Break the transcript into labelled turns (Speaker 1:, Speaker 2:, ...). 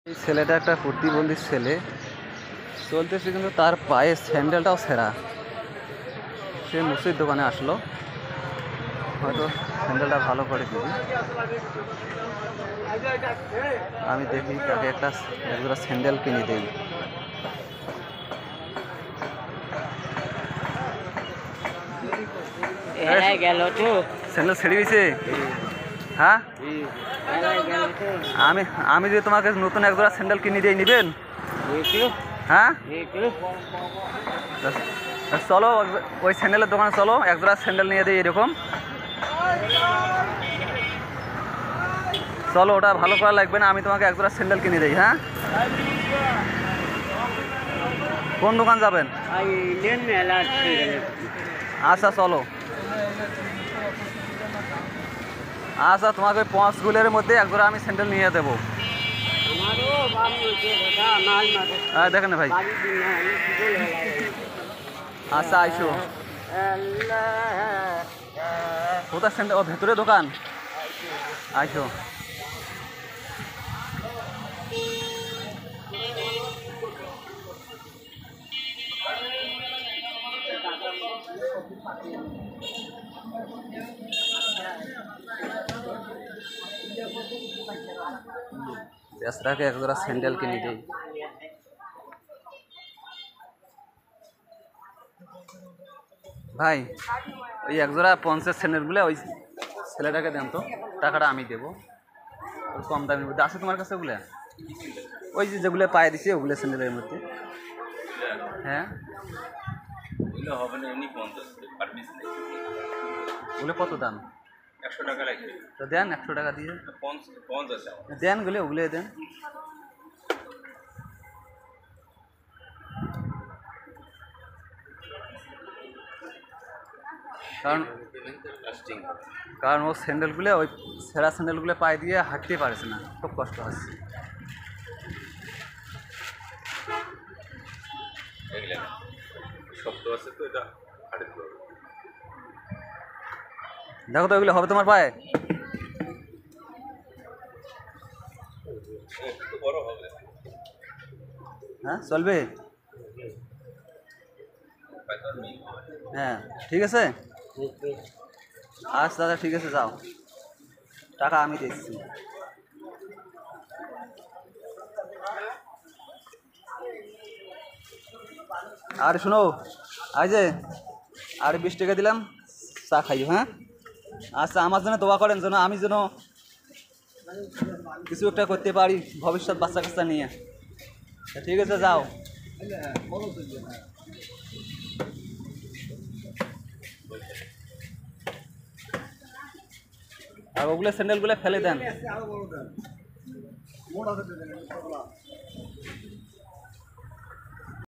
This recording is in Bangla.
Speaker 1: এই ছেলেটা একটা প্রতিবন্ধী ছেলে, চলতেছে কিন্তু তার পায়ে স্যান্ডেলটাও ছেঁড়া। সে মুসির দোকানে আসলো, হয়তো স্যান্ডেলটা ভালো করে দিবি। আমি দেখি তাকে একটা একজোড়া স্যান্ডেল কিনে দেই। স্যান্ডেল ছেড়ে গেছে। হ্যাঁ, আমি আমি যদি তোমাকে নতুন একজোড়া স্যান্ডেল কিনে দিই, নিবেন? হ্যাঁ, চলো ওই স্যান্ডেলের দোকানে চলো, একজোড়া স্যান্ডেল নিয়ে দিই এরকম। চলো, ওটা ভালো করা লাগবে না, আমি তোমাকে একজোড়া স্যান্ডেল কিনে দিই। হ্যাঁ, কোন দোকান যাবেন? আচ্ছা চলো। আচ্ছা, তোমাকে ওই 5 গুলের মধ্যে একজোড়া আমি স্যান্ডেল নিয়ে দেবো। দেখেন না ভাই। আচ্ছা আইসো। কোথায় স্যান্ডেল? ও, ভেতরে দোকান। আইসো। বেসরাকে একজোড়া স্যান্ডেল কিনে দিই। ভাই, ওই একজোড়া 50 স্যান্ডেলগুলো ওই ছেলেটাকে দেন তো, টাকাটা আমি দেবো। ওই কম দামের মধ্যে আছে তোমার কাছে ওগুলো? ওই যে যেগুলো পায়ে দিছে ওগুলো স্যান্ডেলের মধ্যে। হ্যাঁ, ওগুলো কত দাম?
Speaker 2: 100 টাকা লাগবে।
Speaker 1: তো দেন, 100 টাকা দিয়ে
Speaker 2: 50
Speaker 1: দেন, ওগুলো দেন। কারণ কারণ ও স্যান্ডেলগুলো, ওই ছেঁড়া স্যান্ডেলগুলো পায়ে দিয়ে হাঁটতে পারছে না, খুব কষ্ট হচ্ছে।
Speaker 2: শব্দ আছে তো, এটা হাঁটে দিতে হবে।
Speaker 1: দেখো তো ওইগুলো হবে তোমার পায়ে?
Speaker 2: একটু বড় হবে।
Speaker 1: হ্যাঁ, চলবে? হ্যাঁ, ঠিক আছে। আচ্ছা দাদা, ঠিক আছে, যাও, টাকা আমি দিচ্ছি। আর শোনো, আই যে আর 20 টাকা দিলাম, চা খাইও। হ্যাঁ, আচ্ছা, আমার জন্য দোয়া করেন যেন আমি যেন কিছু একটা করতে পারি ভবিষ্যৎ বাচ্চা কাচ্চা নিয়ে। ঠিক আছে, যাও। আর ওগুলো স্যান্ডেলগুলো ফেলে দেন।